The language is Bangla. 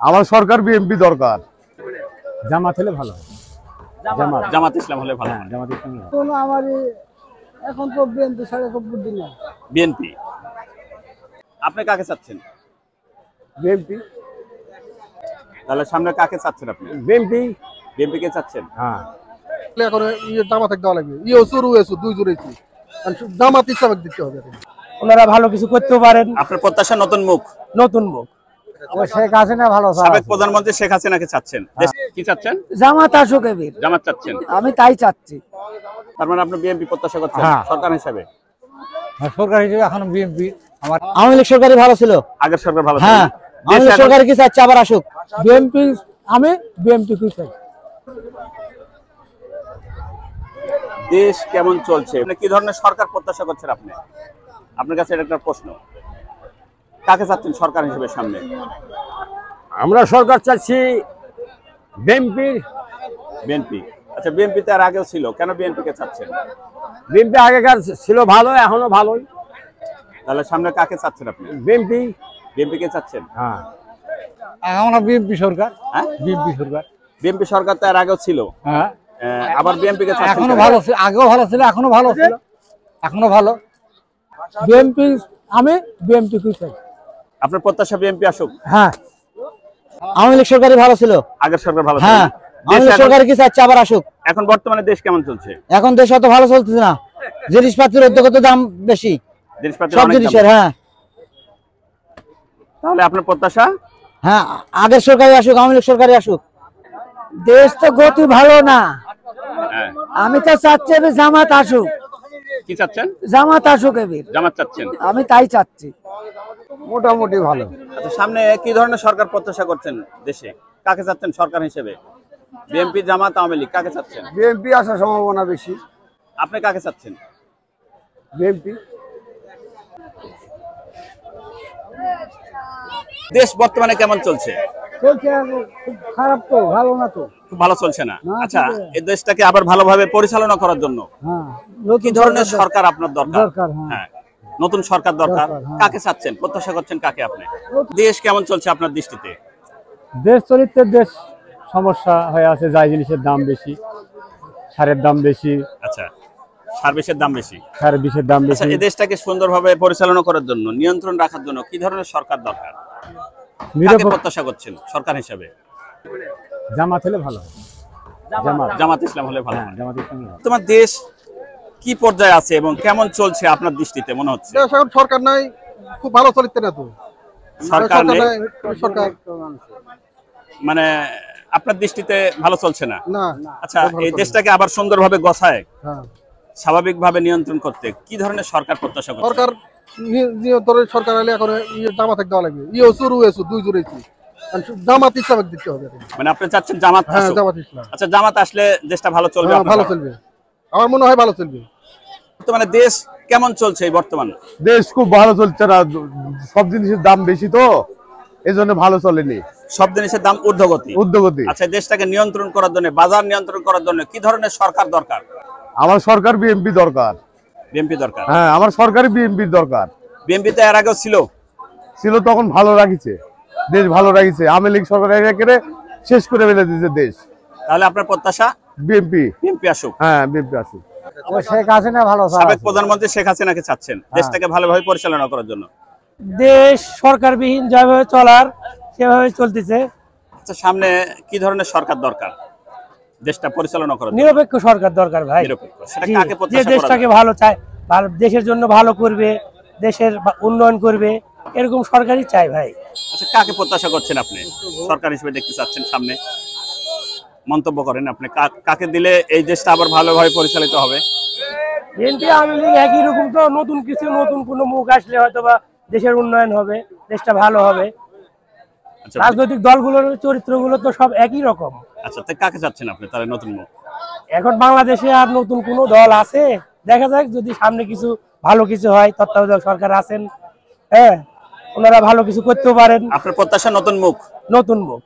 আমার সরকার বিএনপি দরকার। জামাত হলে ভালো। জামাত ইসলাম হলে ভালো। জামাত ইসলাম আমার এখন তো বিএনপি সাড়ে ৭৪ দিন বিএনপি। আপনি কাকে চাচ্ছেন? বিএনপি। তাহলে সামনে কাকে চাচ্ছেন আপনি? বিএনপি। বিএনপি কে চাচ্ছেন? হ্যাঁ। এখন জামাত দেওয়া লাগবে, দুই জোরেছি জামাত ইসলামে দিতে হবে। ওনারা ভালো কিছু করতে পারেন। আপনার প্রত্যাশা নতুন মুখ। নতুন মুখ। শেখ হাসিনা ভালো, সাবেক প্রধানমন্ত্রী শেখ হাসিনাকে চাচ্ছেন। কি চাচ্ছেন? জামাত আসুক এবার। জামাত চাচ্ছেন? আমি তাই চাচ্ছি। তার মানে আপনি বিএনপি প্রত্যাশা করছেন সরকার হিসেবে? সরকার হিসেবে এখন বিএনপি। আমার আওয়ামী লীগ সরকারই ভালো ছিল। আগের সরকার ভালো ছিল। হ্যাঁ, আওয়ামী লীগ সরকার কি চাচ্ছে আবার আসুক। বিএনপি। আমি বিএনপি কি চাই। দেশ কেমন চলছে? আপনি কি ধরনের সরকার প্রত্যাশা করছেন আপনি? আপনার কাছে এটা একটা প্রশ্ন। কাকে চাচ্ছেন সরকার হিসেবে সামনে? আমরা সরকার চাচ্ছি বিএনপি। বিএনপি। আচ্ছা, বিএনপি তো আর আগেও ছিল, কেন বিএনপি কে চাচ্ছেন? বিএনপি আগেকার ছিল ভালো, এখনো ভালোই। তাহলে সামনে কাকে চাচ্ছেন আপনি? বিএনপি। বিএনপি কে চাচ্ছেন? হ্যাঁ, আমরা বিএনপি সরকার। হ্যাঁ, বিএনপি সরকার। বিএনপি সরকার তো আর আগেও ছিল। হ্যাঁ, আবার বিএনপি কে চাচ্ছেন? এখনো ভালো ছিল, আগেও ভালো ছিল, এখনো ভালো ছিল, এখনো ভালো। বিএনপি। আমি বিএনপি কি চাই। আপনার প্রত্যাশা বিএনপি আসুক? হ্যাঁ, আওয়ামী লীগ সরকারই ভালো ছিল। আগের সরকার ভালো ছিল। হ্যাঁ, আওয়ামী লীগ সরকার কি চাচ্ছে আবার আসুক। এখন বর্তমানে দেশ কেমন চলছে? এখন দেশ অত ভালো চলতেছে না, জিনিসপাতির অত্যন্ত দাম বেশি, জিনিসপাতির সব অনেক দাম। জিনিসের। হ্যাঁ, তাহলে আপনার প্রত্যাশা? হ্যাঁ, আগের সরকারই আসুক, আওয়ামী লীগ সরকারই আসুক। দেশ তো গতি ভালো না। হ্যাঁ। আমি তো চাচ্ছি এবার জামাত আসুক। কি চাচ্ছেন? জামাত আসুক এবার। জামাত চাচ্ছেন? আমি তাই চাচ্ছি। মোটামুটি ভালো। আচ্ছা, সামনে কি ধরনের সরকার প্রত্যাশা করছেন দেশে? কাকে চাচ্ছেন সরকার হিসেবে? বিএনপি, জামাত, আওয়ামী লীগ, কাকে চাচ্ছেন? বিএনপি আসার সম্ভাবনা বেশি। আপনি কাকে চাচ্ছেন? বিএনপি। দেশ বর্তমানে কেমন চলছে? চলছে খুব খারাপ তো, ভালো না তো। খুব ভালো চলছে না। আচ্ছা, এই দেশটাকে আবার ভালোভাবে পরিচালনা করার জন্য হ্যাঁ, কি ধরনের সরকার আপনার দরকার? দরকার। হ্যাঁ, নতুন সরকার দরকার। কাকে চাচ্ছেন, প্রত্যাশা করছেন কাকে আপনি? দেশ কেমন চলছে আপনার দৃষ্টিতে? দেশ চরিত্রের দেশ সমস্যা হয়ে আছে, যাই জিনিসের দাম বেশি, সারের দাম বেশি। আচ্ছা, সার্ভিসের দাম বেশি, সারের বিষের দাম আচ্ছা, বেশি। এই দেশটাকে সুন্দরভাবে পরিচালনা করার জন্য, নিয়ন্ত্রণ রাখার জন্য কি ধরনের সরকার দরকার? কাকে প্রত্যাশা করছেন সরকার হিসেবে? জামাত হলে ভালো। জামাত ইসলাম হলে ভালো। জামাত ইসলাম। তোমার দেশ কি পর্যায়ে আছে এবং কেমন চলছে আপনার দৃষ্টিতে মনে হচ্ছে? এখন সরকার নাই, খুব ভালো চলিতে না তো। সরকার নেই, সরকার মানে আপনার দৃষ্টিতে ভালো চলছে না। না। আচ্ছা, এই দেশটাকে আবার সুন্দরভাবে গছায় হ্যাঁ, স্বাভাবিকভাবে নিয়ন্ত্রণ করতে কি ধরনের সরকার প্রত্যাশা করছেন? সরকার নিয়ন্ত্রণের সরকার হলে এখন জামাত দেওয়া লাগবে, দুই জোরেছি জামাত ইসলামে দিতে হবে। মানে আপনি চাচ্ছেন জামাত হ্যাঁ, আসুক? জামাত ইসলাম। আচ্ছা, জামাত আসলে দেশটা ভালো চলবে? হ্যাঁ, ভালো চলবে, আমার মনে হয় ভালো চলবে। বর্তমানে দেশ কেমন চলছে? এই বর্তমান দেশ খুব ভালো চলছে না, সব জিনিসের দাম বেশি তো, এই জন্য ভালো চলেনি। সব জিনিসের দাম ঊর্ধ্বগতি। আচ্ছা, দেশটাকে নিয়ন্ত্রণ করার জন্য, বাজার নিয়ন্ত্রণ করার জন্য কি ধরনের সরকার দরকার? আমার সরকার বিএনপি দরকার। বিএনপি দরকার? হ্যাঁ, আমার সরকারি বিএনপির দরকার। বিএনপি তো এর আগেও ছিল, তখন ভালো রাখিছে, দেশ ভালো রাখিছে। আওয়ামী লীগ সরকার একেবারে শেষ করে ফেলে দিয়েছে দেশ। তাহলে আপনার প্রত্যাশা বিএনপি আসুক? হ্যাঁ, বিএনপি আসুক। শেখ হাসিনা ভালো। সাবেক প্রধানমন্ত্রী শেখ হাসিনাকে চাচ্ছেন দেশটাকে ভালোভাবে পরিচালনা করার জন্য? দেশ সরকারবিহীন যেভাবে চলার সেভাবে চলতেছে। আচ্ছা, সামনে কি ধরনের সরকার দরকার দেশটা পরিচালনা করার জন্য? নিরপেক্ষ সরকার দরকার ভাই। নিরপেক্ষ। সেটা কাকে যে প্রত্যাশা করা দেশটাকে ভালো চায়, ভালো দেশের জন্য ভালো করবে, দেশের উন্নয়ন করবে, এরকম সরকারই চাই ভাই। আচ্ছা, কাকে প্রত্যাশা করছেন আপনি সরকার হিসেবে দেখতে চাচ্ছেন সামনে? মন্তব্য করেন আপনি, কাকে দিলে এই দেশটা আবার ভালোভাবে পরিচালিত হবে? বিএনপি আওয়ামী লীগ একই রকম তো, নতুন কিছু, নতুন কোনো মুখ আসলে হয়তো বা দেশের উন্নয়ন হবে, দেশটা ভালো হবে। আচ্ছা, রাজনৈতিক দলগুলোর চরিত্রগুলো তো সব একই রকম। আচ্ছা, তাই কাকে চাচ্ছেন আপনি তাহলে নতুন মুখ? এখন বাংলাদেশে আর নতুন কোনো দল আছে? দেখা যাক, যদি সামনে কিছু ভালো কিছু হয়, তত্ত্বাবধায়ক সরকার আছেন, হ্যাঁ, ওনারা ভালো কিছু করতে পারেন। আপনার প্রত্যাশা নতুন মুখ? নতুন মুখ।